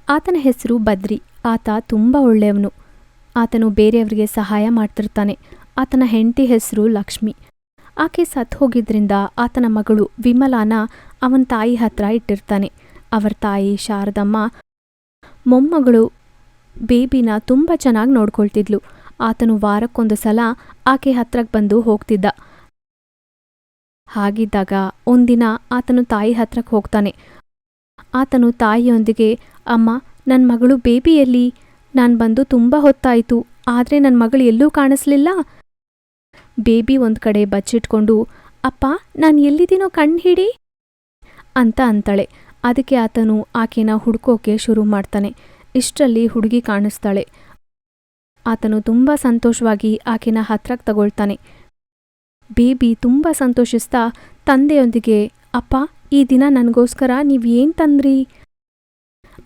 ಆತನ ಹೆಸರು ಬದ್ರಿ. ಆತ ತುಂಬ ಒಳ್ಳೆಯವನು. ಆತನು ಬೇರೆಯವರಿಗೆ ಸಹಾಯ ಮಾಡ್ತಿರ್ತಾನೆ. ಆತನ ಹೆಂಡತಿ ಹೆಸರು ಲಕ್ಷ್ಮಿ. ಆಕೆ ಸತ್ತು ಹೋಗಿದ್ರಿಂದ ಆತನ ಮಗಳು ವಿಮಲಾನ ಅವನ ತಾಯಿ ಹತ್ರ ಇಟ್ಟಿರ್ತಾನೆ. ಅವರ ತಾಯಿ ಶಾರದಮ್ಮ ಮೊಮ್ಮಗಳು ಬೇಬಿನ ತುಂಬ ಚೆನ್ನಾಗಿ ನೋಡ್ಕೊಳ್ತಿದ್ಲು. ಆತನು ವಾರಕ್ಕೊಂದು ಸಲ ಆಕೆ ಹತ್ರಕ್ಕೆ ಬಂದು ಹೋಗ್ತಿದ್ದ. ಹಾಗಿದ್ದಾಗ ಒಂದಿನ ಆತನು ತಾಯಿ ಹತ್ರಕ್ಕೆ ಹೋಗ್ತಾನೆ. ಆತನು ತಾಯಿಯೊಂದಿಗೆ, ಅಮ್ಮ, ನನ್ನ ಮಗಳು ಬೇಬಿಯಲ್ಲಿ ನಾನು ಬಂದು ತುಂಬ ಹೊತ್ತಾಯಿತು, ಆದರೆ ನನ್ನ ಮಗಳು ಎಲ್ಲೂ ಕಾಣಿಸ್ಲಿಲ್ಲ. ಬೇಬಿ ಒಂದು ಕಡೆ ಬಚ್ಚಿಟ್ಕೊಂಡು, ಅಪ್ಪ, ನಾನು ಎಲ್ಲಿದ್ದೀನೋ ಕಣ್ಣು ಹಿಡಿ ಅಂತ ಅಂತಾಳೆ. ಅದಕ್ಕೆ ಆತನು ಆಕೆನ ಹುಡ್ಕೋಕೆ ಶುರು ಮಾಡ್ತಾನೆ. ಇಷ್ಟರಲ್ಲಿ ಹುಡುಗಿ ಕಾಣಿಸ್ತಾಳೆ. ಆತನು ತುಂಬ ಸಂತೋಷವಾಗಿ ಆಕೆನ ಹತ್ರಕ್ಕೆ ತಗೊಳ್ತಾನೆ. ಬೇಬಿ ತುಂಬ ಸಂತೋಷಿಸ್ತಾ ತಂದೆಯೊಂದಿಗೆ, ಅಪ್ಪ, ಈ ದಿನ ನನಗೋಸ್ಕರ ನೀವೇನು ತಂದ್ರಿ?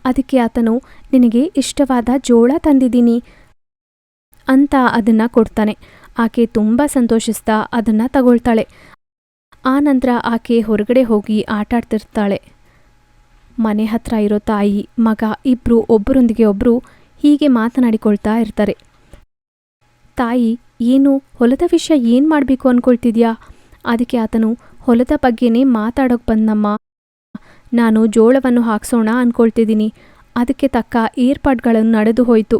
ಅದಕ್ಕೆ ಆತನು, ನಿನಗೆ ಇಷ್ಟವಾದ ಜೋಳ ತಂದಿದ್ದೀನಿ ಅಂತ ಅದನ್ನು ಕೊಡ್ತಾನೆ. ಆಕೆ ತುಂಬ ಸಂತೋಷಿಸ್ತಾ ಅದನ್ನು ತಗೊಳ್ತಾಳೆ. ಆನಂತರ ಆಕೆ ಹೊರಗಡೆ ಹೋಗಿ ಆಟಾಡ್ತಿರ್ತಾಳೆ. ಮನೆ ಹತ್ರ ಇರೋ ತಾಯಿ ಮಗ ಇಬ್ಬರು ಒಬ್ಬರೊಂದಿಗೆ ಒಬ್ಬರು ಹೀಗೆ ಮಾತನಾಡಿಕೊಳ್ತಾ ಇರ್ತಾರೆ. ತಾಯಿ, ಏನು ಹೊಲದ ವಿಷಯ ಏನು ಮಾಡಬೇಕು ಅಂದ್ಕೊಳ್ತಿದ್ಯಾ? ಅದಕ್ಕೆ ಆತನು, ಹೊಲದ ಬಗ್ಗೆನೇ ಮಾತಾಡೋಕೆ ಬಂದಮ್ಮ. ನಾನು ಜೋಳವನ್ನು ಹಾಕ್ಸೋಣ ಅಂದ್ಕೊಳ್ತಿದ್ದೀನಿ. ಅದಕ್ಕೆ ತಕ್ಕ ಏರ್ಪಾಡುಗಳನ್ನು ನಡೆದು ಹೋಯಿತು.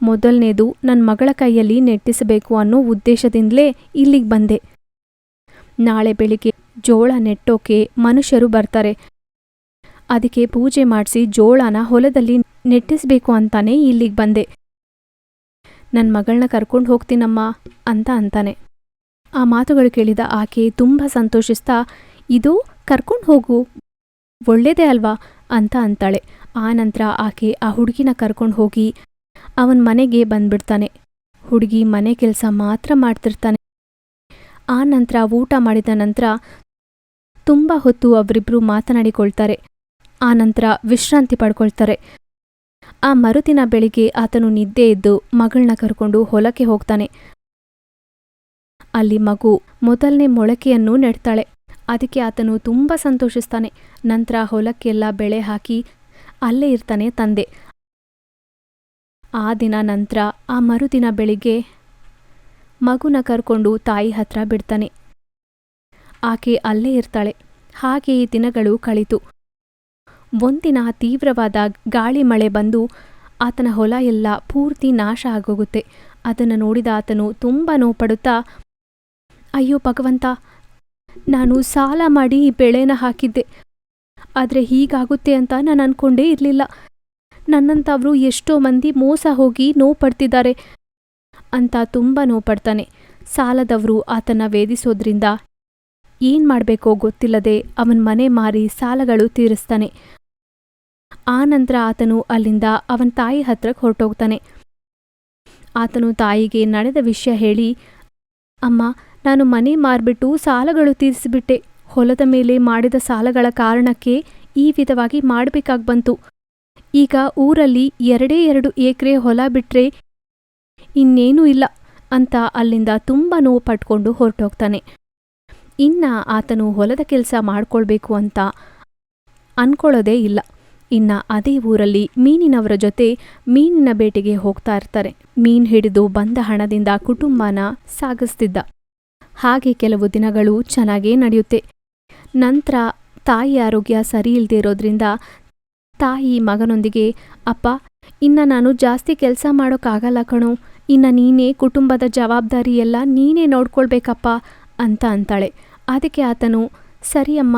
ಮೊದಲನೇದು ನನ್ನ ಮಗಳ ಕೈಯಲ್ಲಿ ನೆಟ್ಟಿಸಬೇಕು ಅನ್ನೋ ಉದ್ದೇಶದಿಂದಲೇ ಇಲ್ಲಿಗೆ ಬಂದೆ. ನಾಳೆ ಬೆಳಿಗ್ಗೆ ಜೋಳ ನೆಟ್ಟೋಕೆ ಮನುಷ್ಯರು ಬರ್ತಾರೆ. ಅದಕ್ಕೆ ಪೂಜೆ ಮಾಡಿಸಿ ಜೋಳನ ಹೊಲದಲ್ಲಿ ನೆಟ್ಟಿಸಬೇಕು ಅಂತಾನೆ ಇಲ್ಲಿಗೆ ಬಂದೆ. ನನ್ನ ಮಗಳನ್ನ ಕರ್ಕೊಂಡು ಹೋಗ್ತೀನಮ್ಮ ಅಂತ ಅಂತಾನೆ. ಆ ಮಾತುಗಳು ಕೇಳಿದ ಆಕೆ ತುಂಬ ಸಂತೋಷಿಸ್ತಾ, ಇದು ಕರ್ಕೊಂಡು ಹೋಗು, ಒಳ್ಳೇದೇ ಅಲ್ವಾ ಅಂತ ಅಂತಾಳೆ. ಆನಂತರ ಆಕೆ ಆ ಹುಡುಗಿನ ಕರ್ಕೊಂಡು ಹೋಗಿ ಅವನ ಮನೆಗೆ ಬಂದ್ಬಿಡ್ತಾನೆ. ಹುಡುಗಿ ಮನೆ ಕೆಲಸ ಮಾತ್ರ ಮಾಡ್ತಿರ್ತಾನೆ. ಆನಂತರ ಊಟ ಮಾಡಿದ ನಂತರ ತುಂಬ ಹೊತ್ತು ಅವರಿಬ್ಬರು ಮಾತನಾಡಿಕೊಳ್ತಾರೆ. ಆನಂತರ ವಿಶ್ರಾಂತಿ ಪಡ್ಕೊಳ್ತಾರೆ. ಆ ಮರುದಿನ ಬೆಳಿಗ್ಗೆ ಆತನು ನಿದ್ದೆ ಎದ್ದು ಮಗಳನ್ನ ಕರ್ಕೊಂಡು ಹೊಲಕ್ಕೆ ಹೋಗ್ತಾನೆ. ಅಲ್ಲಿ ಮಗು ಮೊದಲನೇ ಮೊಳಕೆಯನ್ನು ನೆಡ್ತಾಳೆ. ಅದಕ್ಕೆ ಆತನು ತುಂಬ ಸಂತೋಷಿಸ್ತಾನೆ. ನಂತರ ಹೊಲಕ್ಕೆಲ್ಲ ಬೆಳೆ ಹಾಕಿ ಅಲ್ಲೇ ಇರ್ತಾನೆ ತಂದೆ. ಆ ದಿನ ನಂತರ ಆ ಮರುದಿನ ಬೆಳಿಗ್ಗೆ ಮಗುನ ಕರ್ಕೊಂಡು ತಾಯಿ ಹತ್ರ ಬಿಡ್ತಾನೆ. ಆಕೆ ಅಲ್ಲೇ ಇರ್ತಾಳೆ. ಹಾಗೆಯೇ ದಿನಗಳು ಕಳೀತು. ಒಂದಿನ ತೀವ್ರವಾದ ಗಾಳಿ ಮಳೆ ಬಂದು ಆತನ ಹೊಲ ಎಲ್ಲ ಪೂರ್ತಿ ನಾಶ ಆಗೋಗುತ್ತೆ. ಅದನ್ನು ನೋಡಿದ ಆತನು ತುಂಬ ನೋವುಪಡುತ್ತಾ, ಅಯ್ಯೋ ಭಗವಂತ, ನಾನು ಸಾಲ ಮಾಡಿ ಈ ಬೆಳೆನ ಹಾಕಿದ್ದೆ, ಆದರೆ ಹೀಗಾಗುತ್ತೆ ಅಂತ ನಾನು ಅಂದ್ಕೊಂಡೇ ಇರಲಿಲ್ಲ. ನನ್ನಂಥವರು ಎಷ್ಟೋ ಮಂದಿ ಮೋಸ ಹೋಗಿ ನೋವು ಪಡ್ತಿದ್ದಾರೆ ಅಂತ ತುಂಬ ನೋವುಪಡ್ತಾನೆ. ಸಾಲದವರು ಆತನ ವೇದಿಸೋದ್ರಿಂದ ಏನು ಮಾಡಬೇಕೋ ಗೊತ್ತಿಲ್ಲದೆ ಅವನ ಮನೆ ಮಾರಿ ಸಾಲಗಳು ತೀರಿಸ್ತಾನೆ. ಆನಂತರ ಆತನು ಅಲ್ಲಿಂದ ಅವನ ತಾಯಿ ಹತ್ರಕ್ಕೆ ಹೊರಟೋಗ್ತಾನೆ. ಆತನು ತಾಯಿಗೆ ನಡೆದ ವಿಷಯ ಹೇಳಿ, ಅಮ್ಮ, ನಾನು ಮನೆ ಮಾರ್ಬಿಟ್ಟು ಸಾಲಗಳು ತೀರಿಸಿಬಿಟ್ಟೆ. ಹೊಲದ ಮೇಲೆ ಮಾಡಿದ ಸಾಲಗಳ ಕಾರಣಕ್ಕೆ ಈ ವಿಧವಾಗಿ ಮಾಡಬೇಕಾಗಿ ಬಂತು. ಈಗ ಊರಲ್ಲಿ 2 ಎಕರೆ ಹೊಲ ಬಿಟ್ರೆ ಇನ್ನೇನೂ ಇಲ್ಲ ಅಂತ ಅಲ್ಲಿಂದ ತುಂಬ ನೋವು ಪಟ್ಕೊಂಡು ಹೊರಟೋಗ್ತಾನೆ. ಆತನು ಹೊಲದ ಕೆಲಸ ಮಾಡ್ಕೊಳ್ಬೇಕು ಅಂತ ಅನ್ಕೊಳ್ಳೋದೇ ಇಲ್ಲ. ಅದೇ ಊರಲ್ಲಿ ಮೀನಿನವರ ಜೊತೆ ಮೀನಿನ ಬೇಟೆಗೆ ಹೋಗ್ತಾ ಇರ್ತಾರೆ. ಮೀನು ಹಿಡಿದು ಬಂದ ಹಣದಿಂದ ಕುಟುಂಬನ ಸಾಗಿಸ್ತಿದ್ದ. ಹಾಗೆ ಕೆಲವು ದಿನಗಳು ಚೆನ್ನಾಗೇ ನಡೆಯುತ್ತೆ. ನಂತರ ತಾಯಿ ಆರೋಗ್ಯ ಸರಿ ಇಲ್ಲದೆ ಇರೋದ್ರಿಂದ ತಾಯಿ ಮಗನೊಂದಿಗೆ, ಅಪ್ಪ, ನಾನು ಜಾಸ್ತಿ ಕೆಲಸ ಮಾಡೋಕ್ಕಾಗಲ್ಲ ಕಣೋ, ನೀನೇ ಕುಟುಂಬದ ಜವಾಬ್ದಾರಿ ಎಲ್ಲ ನೀನೇ ನೋಡ್ಕೊಳ್ಬೇಕಪ್ಪ ಅಂತ ಅಂತಾಳೆ. ಅದಕ್ಕೆ ಆತನು, ಸರಿ ಅಮ್ಮ,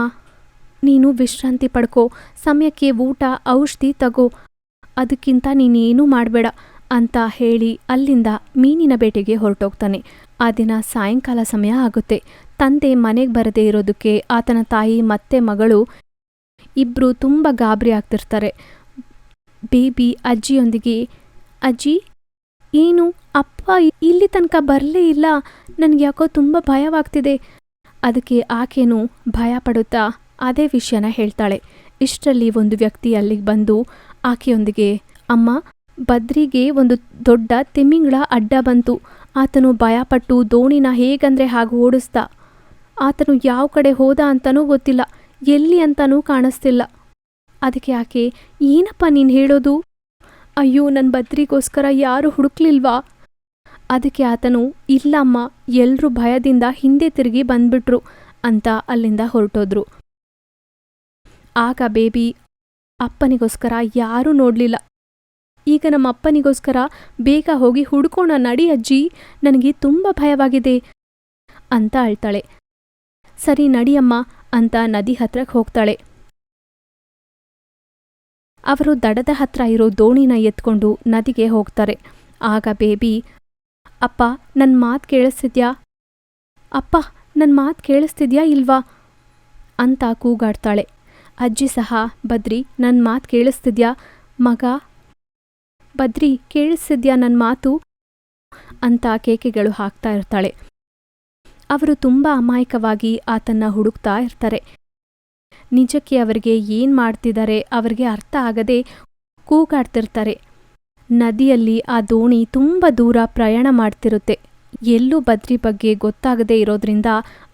ನೀನು ವಿಶ್ರಾಂತಿ ಪಡ್ಕೋ, ಸಮಯಕ್ಕೆ ಊಟ ಔಷಧಿ ತಗೋ, ಅದಕ್ಕಿಂತ ನೀನೇನೂ ಮಾಡಬೇಡ ಅಂತ ಹೇಳಿ ಅಲ್ಲಿಂದ ಮೀನಿನ ಬೇಟೆಗೆ ಹೊರಟೋಗ್ತಾನೆ. ಆ ದಿನ ಸಾಯಂಕಾಲ ಸಮಯ ಆಗುತ್ತೆ. ತಂದೆ ಮನೆಗೆ ಬರದೇ ಇರೋದಕ್ಕೆ ಆತನ ತಾಯಿ ಮತ್ತೆ ಮಗಳು ಇಬ್ಬರು ತುಂಬ ಗಾಬರಿ ಆಗ್ತಿರ್ತಾರೆ. ಬೇಬಿ ಅಜ್ಜಿಯೊಂದಿಗೆ, ಅಜ್ಜಿ, ಏನು ಅಪ್ಪ ಇಲ್ಲಿ ತನಕ ಬರಲೇ ಇಲ್ಲ, ನನಗೆ ಯಾಕೋ ತುಂಬ ಭಯವಾಗ್ತಿದೆ. ಅದಕ್ಕೆ ಆಕೆನೂ ಭಯ ಪಡುತ್ತಾ ಅದೇ ವಿಷಯನ ಹೇಳ್ತಾಳೆ. ಇಷ್ಟರಲ್ಲಿ ಒಂದು ವ್ಯಕ್ತಿ ಅಲ್ಲಿಗೆ ಬಂದು ಆಕೆಯೊಂದಿಗೆ, ಅಮ್ಮ, ಬದ್ರಿಗೆ ಒಂದು ದೊಡ್ಡ ತಿಮಿಂಗಳ ಅಡ್ಡ ಬಂತು. ಆತನು ಭಯಪಟ್ಟು ದೋಣಿನ ಹೇಗಂದ್ರೆ ಹಾಗೆ ಓಡಿಸ್ದ. ಆತನು ಯಾವ ಕಡೆ ಹೋದ ಅಂತನೂ ಗೊತ್ತಿಲ್ಲ, ಎಲ್ಲಿ ಅಂತನೂ ಕಾಣಿಸ್ತಿಲ್ಲ. ಅದಕ್ಕೆ ಆಕೆ, ಏನಪ್ಪ ನೀನು ಹೇಳೋದು? ಅಯ್ಯೋ, ನನ್ನ ಬದ್ರಿಗೋಸ್ಕರ ಯಾರೂ ಹುಡುಕ್ಲಿಲ್ವಾ? ಅದಕ್ಕೆ ಆತನು, ಇಲ್ಲಮ್ಮ, ಎಲ್ರೂ ಭಯದಿಂದ ಹಿಂದೆ ತಿರುಗಿ ಬಂದ್ಬಿಟ್ರು ಅಂತ ಅಲ್ಲಿಂದ ಹೊರಟೋದ್ರು. ಆಗ ಬೇಬಿ, ಅಪ್ಪನಿಗೋಸ್ಕರ ಯಾರೂ ನೋಡ್ಲಿಲ್ಲ. ಈಗ ನಮ್ಮ ಅಪ್ಪನಿಗೋಸ್ಕರ ಬೇಗ ಹೋಗಿ ಹುಡ್ಕೋಣ ನಡಿ ಅಜ್ಜಿ, ನನಗೆ ತುಂಬ ಭಯವಾಗಿದೆ ಅಂತ ಅಳ್ತಾಳೆ. ಸರಿ ನಡಿಯಮ್ಮ ಅಂತ ನದಿ ಹತ್ರಕ್ಕೆ ಹೋಗ್ತಾಳೆ. ಅವರು ದಡದ ಹತ್ರ ಇರೋ ದೋಣಿನ ಎತ್ಕೊಂಡು ನದಿಗೆ ಹೋಗ್ತಾರೆ. ಆಗ ಬೇಬಿ, ಅಪ್ಪ ನನ್ನ ಮಾತು ಕೇಳಿಸ್ತಿದ್ಯಾ? ಅಪ್ಪ ನನ್ನ ಮಾತು ಕೇಳಿಸ್ತಿದ್ಯಾ ಇಲ್ವಾ ಅಂತ ಕೂಗಾಡ್ತಾಳೆ. ಅಜ್ಜಿ ಸಹ, ಬದ್ರಿ ನನ್ನ ಮಾತು ಕೇಳಿಸ್ತಿದ್ಯಾ ಮಗ? ಬದ್ರಿ ಕೇಳಿಸ್ತಿದ್ಯಾ ನನ್ನ ಮಾತು ಅಂತ ಕೇಕೆಗಳು ಹಾಕ್ತಾ ಇರ್ತಾಳೆ. ಅವರು ತುಂಬ ಅಮಾಯಕವಾಗಿ ಆತನ್ನ ಹುಡುಕ್ತಾ ಇರ್ತಾರೆ. ನಿಜಕ್ಕೆ ಅವರಿಗೆ ಏನು ಮಾಡ್ತಿದ್ದಾರೆ ಅವರಿಗೆ ಅರ್ಥ ಆಗದೆ ಕೂಗಾಡ್ತಿರ್ತಾರೆ. ನದಿಯಲ್ಲಿ ಆ ದೋಣಿ ತುಂಬ ದೂರ ಪ್ರಯಾಣ ಮಾಡ್ತಿರುತ್ತೆ. ಎಲ್ಲೂ ಬದ್ರಿ ಬಗ್ಗೆ ಗೊತ್ತಾಗದೇ ಇರೋದ್ರಿಂದ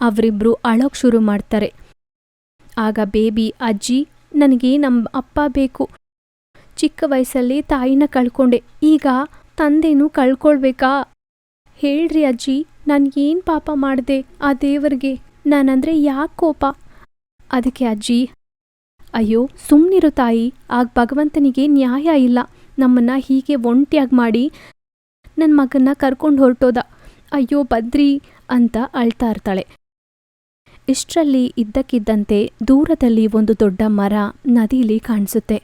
ಅವರಿಬ್ರು ಅಳೋಕ್ ಶುರು ಮಾಡ್ತಾರೆ. ಆಗ ಬೇಬಿ, ಅಜ್ಜಿ ನನಗೆ ನಮ್ಮ ಅಪ್ಪ ಬೇಕು. ಚಿಕ್ಕ ವಯಸ್ಸಲ್ಲಿ ತಾಯಿನ ಕಳ್ಕೊಂಡೆ, ಈಗ ತಂದೆನೂ ಕಳ್ಕೊಳ್ಬೇಕಾ? ಹೇಳ್ರಿ ಅಜ್ಜಿ, ನಾನು ಏನು ಪಾಪ ಮಾಡಿದೆ ಆ ದೇವರಿಗೆ? ನಾನಂದ್ರೆ ಯಾಕೆ ಕೋಪ? ಅದಕ್ಕೆ ಅಜ್ಜಿ, ಅಯ್ಯೋ ಸುಮ್ಮನಿರು ತಾಯಿ, ಆಗ ಭಗವಂತನಿಗೆ ನ್ಯಾಯ ಇಲ್ಲ. ನಮ್ಮನ್ನ ಹೀಗೆ ಒಂಟಿಯಾಗಿ ಮಾಡಿ ನನ್ನ ಮಗನ್ನ ಕರ್ಕೊಂಡು ಹೊರಟೋದ. ಅಯ್ಯೋ ಬದ್ರಿ ಅಂತ ಅಳ್ತಾ ಇರ್ತಾಳೆ. ಇಷ್ಟರಲ್ಲಿ ಇದ್ದಕ್ಕಿದ್ದಂತೆ ದೂರದಲ್ಲಿ ಒಂದು ದೊಡ್ಡ ಮರ ನದಿಲಿ ಕಾಣಿಸುತ್ತೆ.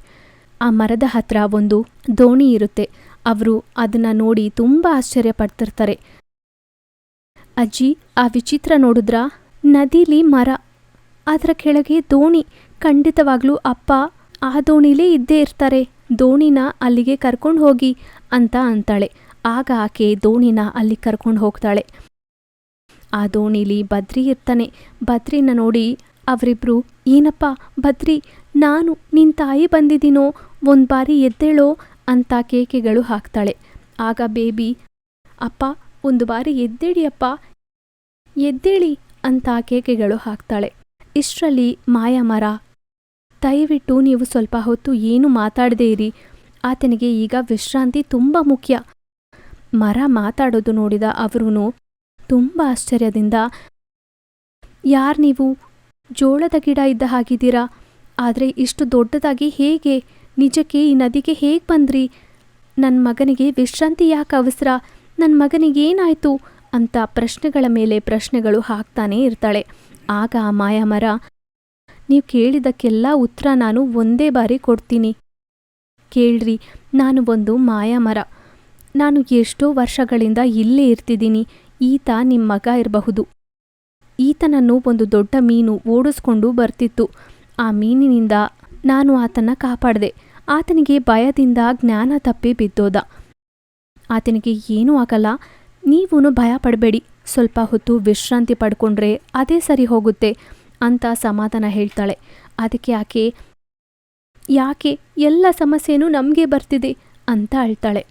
ಆ ಮರದ ಹತ್ರ ಒಂದು ದೋಣಿ ಇರುತ್ತೆ. ಅವರು ಅದನ್ನ ನೋಡಿ ತುಂಬ ಆಶ್ಚರ್ಯ ಪಡ್ತಿರ್ತಾರೆ. ಅಜ್ಜಿ, ಆ ವಿಚಿತ್ರ ನೋಡಿದ್ರಾ? ನದಿಲಿ ಮರ, ಅದರ ಕೆಳಗೆ ದೋಣಿ. ಖಂಡಿತವಾಗ್ಲೂ ಅಪ್ಪ ಆ ದೋಣಿಲೇ ಇದ್ದೇ ಇರ್ತಾರೆ. ದೋಣಿನ ಅಲ್ಲಿಗೆ ಕರ್ಕೊಂಡು ಹೋಗಿ ಅಂತ ಅಂತಾಳೆ. ಆಗ ಆಕೆ ದೋಣಿನ ಅಲ್ಲಿ ಕರ್ಕೊಂಡು ಹೋಗ್ತಾಳೆ. ಆ ದೋಣಿಲಿ ಬದ್ರಿ ಇರ್ತಾನೆ. ಬದ್ರಿನ ನೋಡಿ ಅವರಿಬ್ರು, ಏನಪ್ಪ ಬದ್ರಿ, ನಾನು ನಿನ್ನ ತಾಯಿ ಬಂದಿದ್ದೀನೋ, ಒಂದು ಬಾರಿ ಎದ್ದೇಳೋ ಅಂತ ಕೇಕೆಗಳು ಹಾಕ್ತಾಳೆ. ಆಗ ಬೇಬಿ, ಅಪ್ಪ ಒಂದು ಬಾರಿ ಎದ್ದೇಳಿಯಪ್ಪ, ಎದ್ದೇಳಿ ಅಂತ ಕೇಕೆಗಳು ಹಾಕ್ತಾಳೆ. ಇಷ್ಟರಲ್ಲಿ ಮಾಯಾಮರ, ದಯವಿಟ್ಟು ನೀವು ಸ್ವಲ್ಪ ಹೊತ್ತು ಏನು ಮಾತಾಡದೇ ಇರಿ, ಆತನಿಗೆ ಈಗ ವಿಶ್ರಾಂತಿ ತುಂಬ ಮುಖ್ಯ. ಮರ ಮಾತಾಡೋದು ನೋಡಿದ ಅವರೂ ತುಂಬ ಆಶ್ಚರ್ಯದಿಂದ, ಯಾರು ನೀವು? ಜೋಳದ ಗಿಡ ಇದ್ದ ಹಾಗಿದ್ದೀರಾ, ಆದರೆ ಇಷ್ಟು ದೊಡ್ಡದಾಗಿ ಹೇಗೆ? ನಿಜಕ್ಕೆ ಈ ನದಿಗೆ ಹೇಗೆ ಬಂದ್ರಿ? ನನ್ನ ಮಗನಿಗೆ ವಿಶ್ರಾಂತಿ ಯಾಕೆ ಅವಸರ? ನನ್ನ ಮಗನಿಗೇನಾಯಿತು ಅಂತ ಪ್ರಶ್ನೆಗಳ ಮೇಲೆ ಪ್ರಶ್ನೆಗಳು ಹಾಕ್ತಾನೇ ಇರ್ತಾಳೆ. ಆಗ ಆ ಮಾಯಾಮರ, ನೀವು ಕೇಳಿದಕ್ಕೆಲ್ಲ ಉತ್ತರ ನಾನು ಒಂದೇ ಬಾರಿ ಕೊಡ್ತೀನಿ. ಕೇಳ್ರಿ, ನಾನು ಒಂದು ಮಾಯಾಮರ. ನಾನು ಎಷ್ಟೋ ವರ್ಷಗಳಿಂದ ಇಲ್ಲೇ ಇರ್ತಿದ್ದೀನಿ. ಈತ ನಿಮ್ಮ ಮಗ ಇರಬಹುದು. ಈತನನ್ನು ಒಂದು ದೊಡ್ಡ ಮೀನು ಓಡಿಸ್ಕೊಂಡು ಬರ್ತಿತ್ತು. ಆ ಮೀನಿನಿಂದ ನಾನು ಆತನ ಕಾಪಾಡಿದೆ. ಆತನಿಗೆ ಭಯದಿಂದ ಜ್ಞಾನ ತಪ್ಪಿ ಬಿದ್ದೋದ. ಆತನಿಗೆ ಏನೂ ಆಗಲ್ಲ, ನೀವೂ ಭಯ ಪಡಬೇಡಿ. ಸ್ವಲ್ಪ ಹೊತ್ತು ವಿಶ್ರಾಂತಿ ಪಡ್ಕೊಂಡ್ರೆ ಅದೇ ಸರಿ ಹೋಗುತ್ತೆ ಅಂತ ಸಮಾಧಾನ ಹೇಳ್ತಾಳೆ. ಅದಕ್ಕೆ ಆಕೆ, ಯಾಕೆ ಎಲ್ಲ ಸಮಸ್ಯೆನೂ ನಮಗೆ ಬರ್ತಿದೆ ಅಂತ ಅಳ್ತಾಳೆ.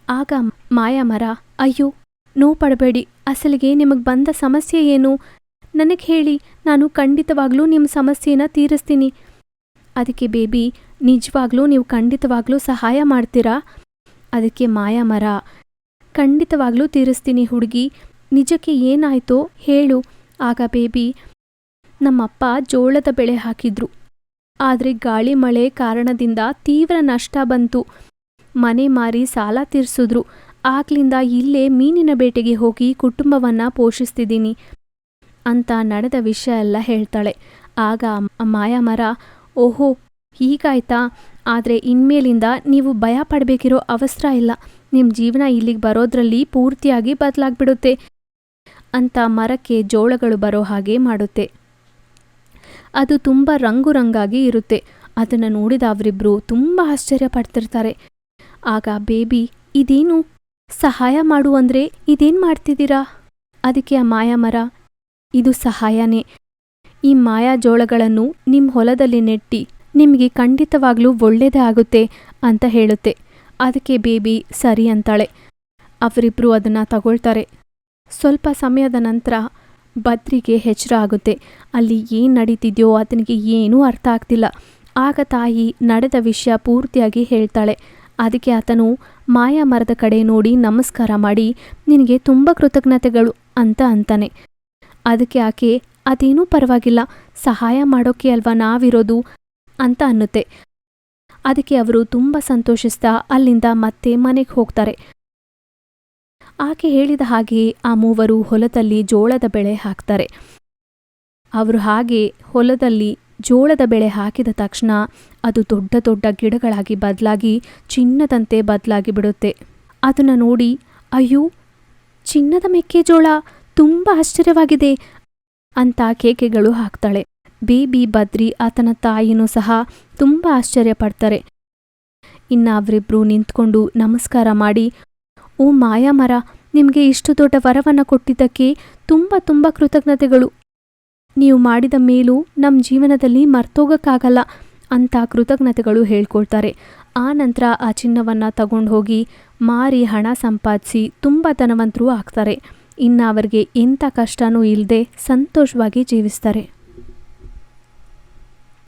ಆಗ ಮಾಯಾಮರ, ಅಯ್ಯೋ ನೋವು ಪಡಬೇಡಿ, ಅಸಲಿಗೆ ನಿಮಗೆ ಬಂದ ಸಮಸ್ಯೆ ಏನು? ನನಗೆ ಹೇಳಿ, ನಾನು ಖಂಡಿತವಾಗ್ಲೂ ನಿಮ್ಮ ಸಮಸ್ಯೆನ ತೀರಿಸ್ತೀನಿ. ಅದಕ್ಕೆ ಬೇಬಿ, ನಿಜವಾಗ್ಲೂ ನೀವು ಖಂಡಿತವಾಗ್ಲೂ ಸಹಾಯ ಮಾಡ್ತೀರಾ? ಅದಕ್ಕೆ ಮಾಯಾಮರ, ಖಂಡಿತವಾಗ್ಲೂ ತೀರಿಸ್ತೀನಿ ಹುಡುಗಿ, ನಿಜಕ್ಕೆ ಏನಾಯ್ತೋ ಹೇಳು. ಆಗ ಬೇಬಿ, ನಮ್ಮಪ್ಪ ಜೋಳದ ಬೆಳೆ ಹಾಕಿದ್ರು. ಆದರೆ ಗಾಳಿ ಮಳೆ ಕಾರಣದಿಂದ ತೀವ್ರ ನಷ್ಟ ಬಂತು. ಮನೆ ಮಾರಿ ಸಾಲ ತೀರಿಸಿದ್ರು. ಆಗ್ಲಿಂದ ಇಲ್ಲೇ ಮೀನಿನ ಬೇಟೆಗೆ ಹೋಗಿ ಕುಟುಂಬವನ್ನ ಪೋಷಿಸ್ತಿದ್ದೀನಿ ಅಂತ ನಡೆದ ವಿಷಯ ಎಲ್ಲ ಹೇಳ್ತಾಳೆ. ಆಗ ಮಾಯಾಮರ, ಓಹೋ ಹೀಗಾಯ್ತಾ? ಆದರೆ ಇನ್ಮೇಲಿಂದ ನೀವು ಭಯ ಪಡಬೇಕಿರೋ ಅವಸರ ಇಲ್ಲ. ನಿಮ್ಮ ಜೀವನ ಇಲ್ಲಿಗೆ ಬರೋದ್ರಲ್ಲಿ ಪೂರ್ತಿಯಾಗಿ ಬದಲಾಗ್ಬಿಡುತ್ತೆ ಅಂತ ಮರಕ್ಕೆ ಜೋಳಗಳು ಬರೋ ಹಾಗೆ ಮಾಡುತ್ತೆ. ಅದು ತುಂಬ ರಂಗುರಂಗಾಗಿ ಇರುತ್ತೆ. ಅದನ್ನು ನೋಡಿದ ಅವರಿಬ್ರು ತುಂಬ ಆಶ್ಚರ್ಯ ಪಡ್ತಿರ್ತಾರೆ. ಆಗ ಬೇಬಿ, ಇದೇನು ಸಹಾಯ ಮಾಡು ಅಂದರೆ ಇದೇನು ಮಾಡ್ತಿದ್ದೀರಾ? ಅದಕ್ಕೆ ಆ ಮಾಯಾಮರ, ಇದು ಸಹಾಯನೇ. ಈ ಮಾಯಾ ಜೋಳಗಳನ್ನು ನಿಮ್ಮ ಹೊಲದಲ್ಲಿ ನೆಟ್ಟಿ ನಿಮಗೆ ಖಂಡಿತವಾಗ್ಲೂ ಒಳ್ಳೇದೇ ಆಗುತ್ತೆ ಅಂತ ಹೇಳುತ್ತೆ. ಅದಕ್ಕೆ ಬೇಬಿ ಸರಿ ಅಂತಾಳೆ. ಅವರಿಬ್ರು ಅದನ್ನು ತಗೊಳ್ತಾರೆ. ಸ್ವಲ್ಪ ಸಮಯದ ನಂತರ ಬದ್ರಿಗೆ ಎಚ್ಚರ ಆಗುತ್ತೆ. ಅಲ್ಲಿ ಏನು ನಡೀತಿದ್ಯೋ ಆತನಿಗೆ ಏನೂ ಅರ್ಥ ಆಗ್ತಿಲ್ಲ. ಆಗ ತಾಯಿ ನಡೆದ ವಿಷಯ ಪೂರ್ತಿಯಾಗಿ ಹೇಳ್ತಾಳೆ. ಅದಕ್ಕೆ ಆತನು ಮಾಯಾ ಮರದ ಕಡೆ ನೋಡಿ ನಮಸ್ಕಾರ ಮಾಡಿ ನಿನಗೆ ತುಂಬ ಕೃತಜ್ಞತೆಗಳು ಅಂತಾನೆ. ಅದಕ್ಕೆ ಆಕೆ ಅದೇನೂ ಪರವಾಗಿಲ್ಲ, ಸಹಾಯ ಮಾಡೋಕ್ಕೆ ಅಲ್ವಾ ನಾವಿರೋದು ಅಂತ ಅನ್ನುತ್ತೆ. ಅದಕ್ಕೆ ಅವರು ತುಂಬ ಸಂತೋಷಿಸ್ತಾ ಅಲ್ಲಿಂದ ಮತ್ತೆ ಮನೆಗೆ ಹೋಗ್ತಾರೆ. ಆಕೆ ಹೇಳಿದ ಹಾಗೆ ಆ ಮೂವರು ಹೊಲದಲ್ಲಿ ಜೋಳದ ಬೆಳೆ ಹಾಕ್ತಾರೆ. ಅವರು ಹಾಗೆ ಹೊಲದಲ್ಲಿ ಜೋಳದ ಬೆಳೆ ಹಾಕಿದ ತಕ್ಷಣ ಅದು ದೊಡ್ಡ ದೊಡ್ಡ ಗಿಡಗಳಾಗಿ ಬದಲಾಗಿ ಚಿನ್ನದಂತೆ ಬದಲಾಗಿ ಬಿಡುತ್ತೆ. ಅದನ್ನು ನೋಡಿ ಅಯ್ಯೋ, ಚಿನ್ನದ ಮೆಕ್ಕೆಜೋಳ, ತುಂಬ ಆಶ್ಚರ್ಯವಾಗಿದೆ ಅಂತ ಕೇಕೆಗಳು ಹಾಕ್ತಾಳೆ. ಬೇಬಿ ಬದ್ರಿ ಆತನ ತಾಯಿನೂ ಸಹ ತುಂಬ ಆಶ್ಚರ್ಯ ಪಡ್ತಾರೆ. ಇನ್ನು ಅವರಿಬ್ರು ನಿಂತ್ಕೊಂಡು ನಮಸ್ಕಾರ ಮಾಡಿ, ಓ ಮಾಯಾ ಮರ, ನಿಮಗೆ ಇಷ್ಟು ದೊಡ್ಡ ವರವನ್ನು ಕೊಟ್ಟಿದ್ದಕ್ಕೆ ತುಂಬ ತುಂಬ ಕೃತಜ್ಞತೆಗಳು. ನೀವು ಮಾಡಿದ ಮೇಲೂ ನಮ್ಮ ಜೀವನದಲ್ಲಿ ಮರ್ತೋಗಕ್ಕಾಗಲ್ಲ ಅಂತ ಕೃತಜ್ಞತೆಗಳು ಹೇಳ್ಕೊಳ್ತಾರೆ. ಆ ನಂತರ ಆ ಚಿನ್ನವನ್ನು ತಗೊಂಡು ಹೋಗಿ ಮಾರಿ ಹಣ ಸಂಪಾದಿಸಿ ತುಂಬ ಧನವಂತರು ಆಗ್ತಾರೆ. ಇನ್ನು ಅವರಿಗೆ ಎಂಥ ಕಷ್ಟನೂ ಇಲ್ಲದೆ ಸಂತೋಷವಾಗಿ ಜೀವಿಸ್ತಾರೆ.